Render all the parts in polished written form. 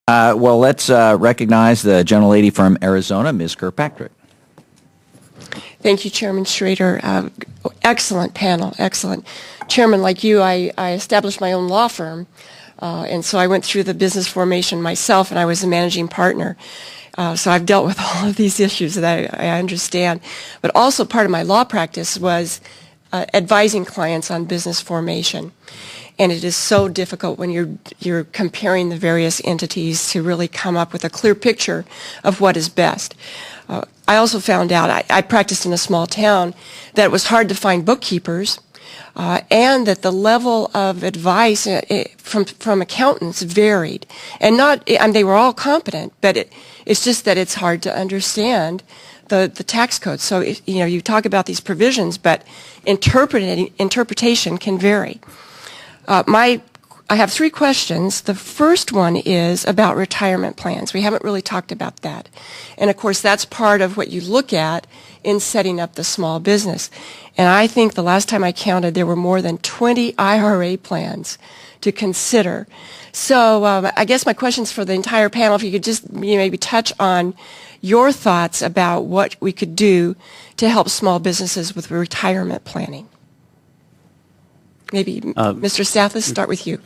Well, let's recognize the gentlelady from Arizona, Ms. Kirkpatrick. Thank you, Chairman Schrader. Excellent panel, excellent. Chairman, like you, I established my own law firm, and so I went through the business formation myself, and I was a managing partner. So I've dealt with all of these issues that I understand. But also part of my law practice was advising clients on business formation. And it is so difficult when you're comparing the various entities to really come up with a clear picture of what is best. I also found out, I practiced in a small town, that it was hard to find bookkeepers, and that the level of advice from accountants varied. And they were all competent, but it's just that it's hard to understand the tax code. So, you talk about these provisions, but interpretation can vary. I have 3 questions. The first one is about retirement plans. We haven't really talked about that. And of course, that's part of what you look at in setting up the small business. And I think the last time I counted, there were more than 20 IRA plans to consider. So I guess my question's for the entire panel, if you could just maybe touch on your thoughts about what we could do to help small businesses with retirement planning. Maybe, Mr. Stathis, start with you.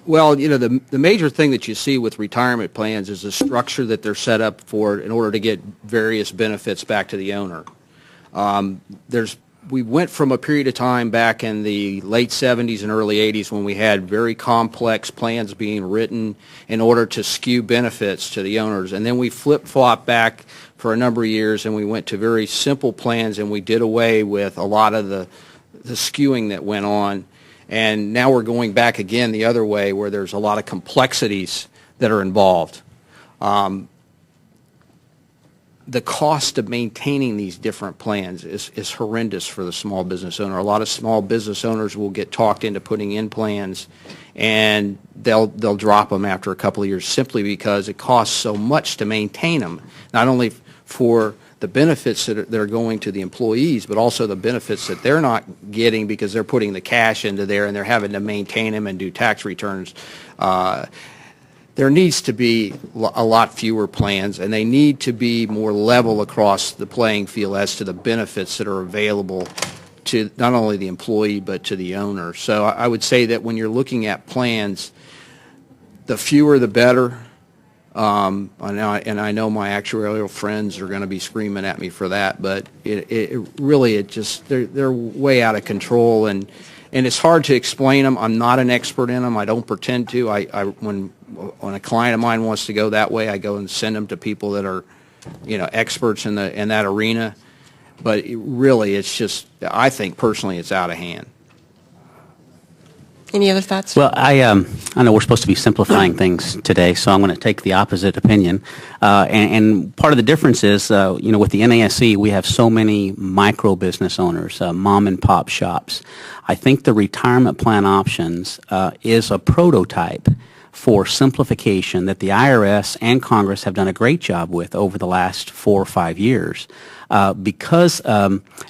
Well, the major thing that you see with retirement plans is the structure that they're set up for in order to get various benefits back to the owner. We went from a period of time back in the late 70s and early 80s when we had very complex plans being written in order to skew benefits to the owners. And then we flip-flopped back for a number of years and we went to very simple plans and we did away with a lot of the skewing that went on, and now we're going back again the other way where there's a lot of complexities that are involved. The cost of maintaining these different plans is horrendous for the small business owner. A lot of small business owners will get talked into putting in plans, and they'll drop them after a couple of years simply because it costs so much to maintain them, not only for the benefits that are going to the employees, but also the benefits that they're not getting because they're putting the cash into there and they're having to maintain them and do tax returns. There needs to be a lot fewer plans, and they need to be more level across the playing field as to the benefits that are available to not only the employee but to the owner. So I would say that when you're looking at plans, the fewer the better. And I know my actuarial friends are going to be screaming at me for that, but they're way out of control, and it's hard to explain them. I'm not an expert in them. I don't pretend to. When a client of mine wants to go that way, I go and send them to people that are, experts in that arena. But it's just, I think personally, it's out of hand. Any other thoughts? Well, I know we're supposed to be simplifying things today, so I'm going to take the opposite opinion. And part of the difference is, with the NASE, we have so many micro business owners, mom and pop shops. I think the retirement plan options is a prototype for simplification that the IRS and Congress have done a great job with over the last 4 or 5 years. Because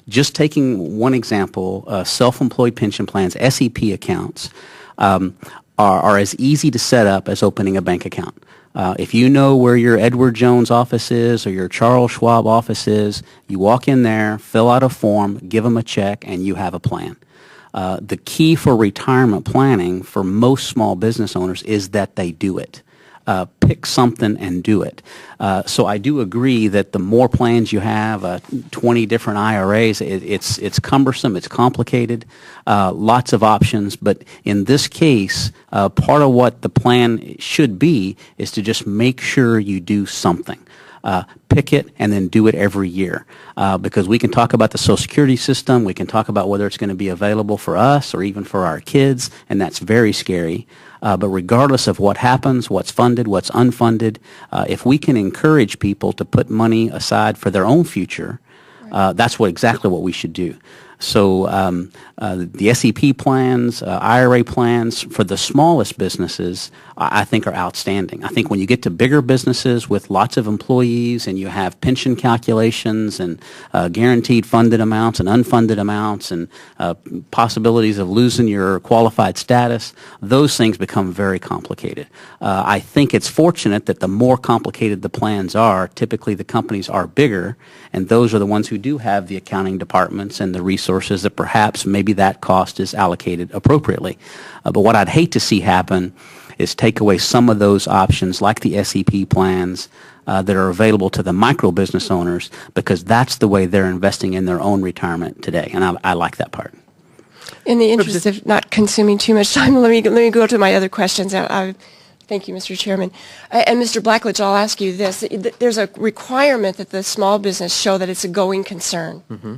just taking one example, self-employed pension plans, SEP accounts, are as easy to set up as opening a bank account. If you know where your Edward Jones office is or your Charles Schwab office is, you walk in there, fill out a form, give them a check, and you have a plan. The key for retirement planning for most small business owners is that they do it. Pick something and do it. So I do agree that the more plans you have, 20 different IRAs, it's cumbersome, it's complicated, lots of options. But in this case, part of what the plan should be is to just make sure you do something. Pick it and then do it every year. Because we can talk about the Social Security system, we can talk about whether it's going to be available for us or even for our kids, and that's very scary. But regardless of what happens, what's funded, what's unfunded, if we can encourage people to put money aside for their own future, that's exactly what we should do. So the SEP plans, IRA plans for the smallest businesses, I think are outstanding. I think when you get to bigger businesses with lots of employees and you have pension calculations and guaranteed funded amounts and unfunded amounts and possibilities of losing your qualified status, those things become very complicated. I think it's fortunate that the more complicated the plans are, typically the companies are bigger, and those are the ones who do have the accounting departments and the resources that perhaps maybe that cost is allocated appropriately. But what I'd hate to see happen is take away some of those options like the SEP plans that are available to the micro business owners, because that's the way they're investing in their own retirement today, and I like that part. In the interest of not consuming too much time, let me go to my other questions. Thank you, Mr. Chairman. And Mr. Blackledge, I'll ask you this. There's a requirement that the small business show that it's a going concern. Mm-hmm.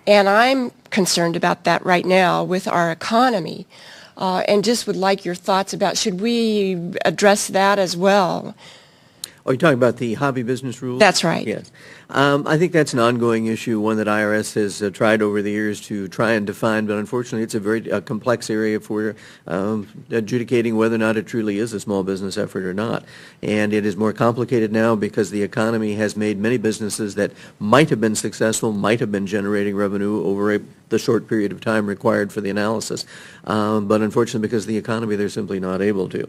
And I'm concerned about that right now with our economy, and just would like your thoughts about, should we address that as well? Oh, you're talking about the hobby business rules? That's right. Yes. I think that's an ongoing issue, one that IRS has tried over the years to try and define, but unfortunately it's a very complex area for adjudicating whether or not it truly is a small business effort or not. And it is more complicated now because the economy has made many businesses that might have been successful, might have been generating revenue over the short period of time required for the analysis. But unfortunately, because of the economy, they're simply not able to.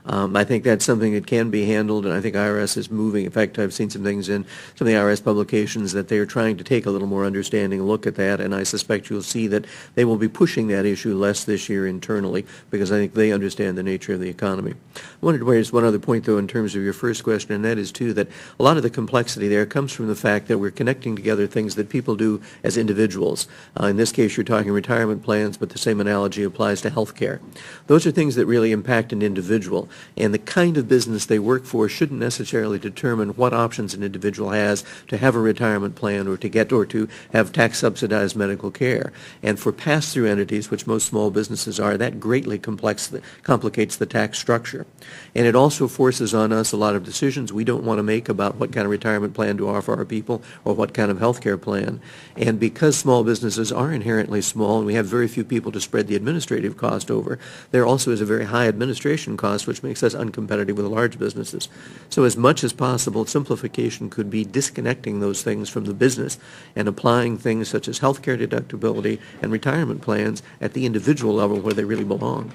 I think that's something that can be handled, and I think IRS is moving. In fact, I've seen some things in some of the IRS publications that they are trying to take a little more understanding look at that, and I suspect you'll see that they will be pushing that issue less this year internally, because I think they understand the nature of the economy. I wanted to raise one other point, though, in terms of your first question, and that is, too, that a lot of the complexity there comes from the fact that we're connecting together things that people do as individuals. In this case, you're talking retirement plans, but the same analogy applies to health care. Those are things that really impact an individual, and the kind of business they work for shouldn't necessarily determine what options an individual has to have a retirement plan or to have tax-subsidized medical care. And for pass-through entities, which most small businesses are, that greatly complicates the tax structure. And it also forces on us a lot of decisions we don't want to make about what kind of retirement plan to offer our people or what kind of health care plan. And because small businesses are inherently small and we have very few people to spread the administrative cost over, there also is a very high administration cost, which makes us uncompetitive with large businesses. So as much as possible, simplification could be disconnecting those things from the business and applying things such as health care deductibility and retirement plans at the individual level where they really belong.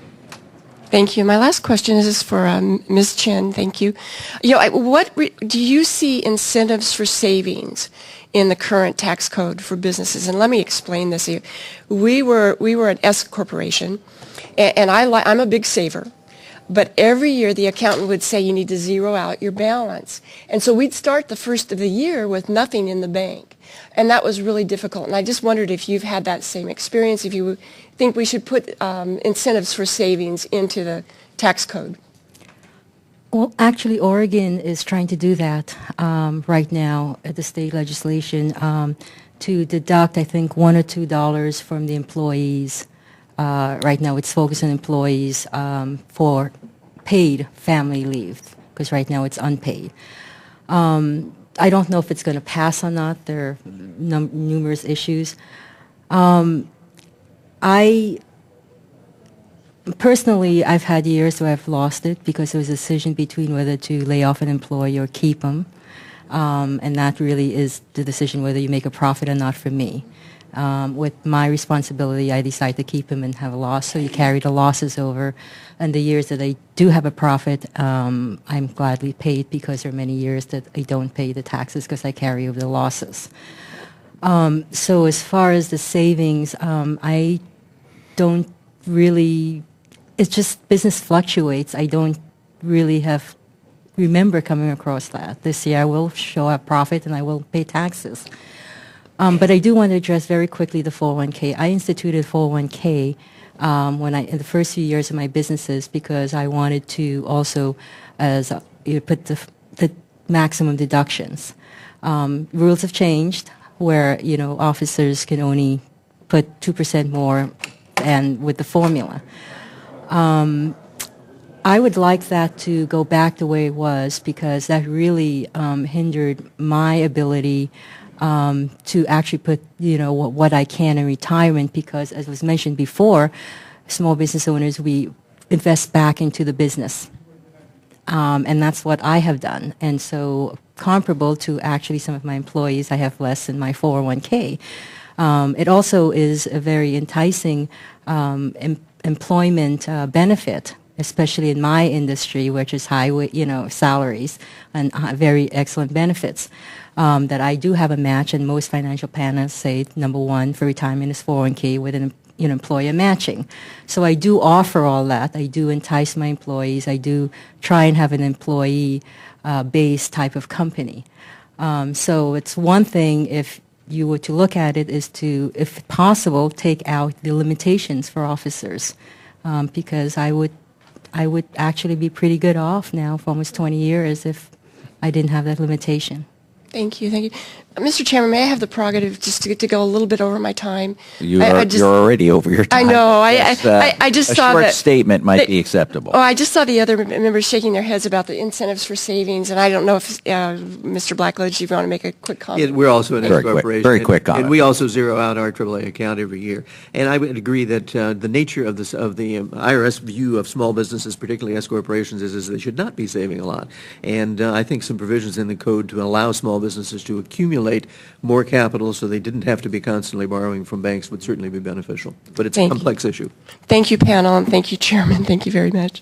Thank you. My last question is for Ms. Chen. Thank you. Do you see incentives for savings in the current tax code for businesses? And let me explain this here. We were an S corporation, and I'm a big saver. But every year the accountant would say you need to zero out your balance. And so we'd start the first of the year with nothing in the bank. And that was really difficult. And I just wondered if you've had that same experience, if you think we should put incentives for savings into the tax code. Well, actually, Oregon is trying to do that right now at the state legislation to deduct, I think, $1 or $2 from the employees. Right now, it's focused on employees for paid family leave, because right now it's unpaid. I don't know if it's going to pass or not. There are numerous issues. Personally, I've had years where I've lost it because it was a decision between whether to lay off an employee or keep them. And that really is the decision whether you make a profit or not for me. With my responsibility, I decide to keep him and have a loss, so you carry the losses over. And the years that I do have a profit, I'm gladly paid, because there are many years that I don't pay the taxes because I carry over the losses. So as far as the savings, I don't really, it's just business fluctuates. I don't really remember coming across that. This year I will show a profit and I will pay taxes. But I do want to address very quickly the 401k. I instituted 401k in the first few years of my businesses, because I wanted to also put the maximum deductions. Rules have changed where officers can only put 2% more, and with the formula. I would like that to go back the way it was, because that really hindered my ability to actually put, what I can in retirement, because as was mentioned before, small business owners, we invest back into the business. And that's what I have done. And so comparable to actually some of my employees, I have less in my 401k. It also is a very enticing employment benefit, especially in my industry, which is high, salaries and very excellent benefits. That I do have a match, and most financial planners say number one for retirement is 401k with an employer matching. So I do offer all that. I do entice my employees. I do try and have an employee-based type of company. So it's one thing, if you were to look at it, is to, if possible, take out the limitations for officers, because I would actually be pretty good off now for almost 20 years if I didn't have that limitation. Thank you. Mr. Chairman, may I have the prerogative just to go a little bit over my time? You're already over your time. I know. Yes, I just a saw short that statement might be acceptable. Oh, I just saw the other members shaking their heads about the incentives for savings, and I don't know if Mr. Blackledge, you want to make a quick comment? We're also an Very corporation. very quick comment. And we also zero out our AAA account every year. And I would agree that the nature of the IRS view of small businesses, particularly S corporations, is they should not be saving a lot. And I think some provisions in the code to allow small businesses to accumulate more capital so they didn't have to be constantly borrowing from banks would certainly be beneficial. But it's a complex issue. Thank you, panel, and thank you, Chairman. Thank you very much.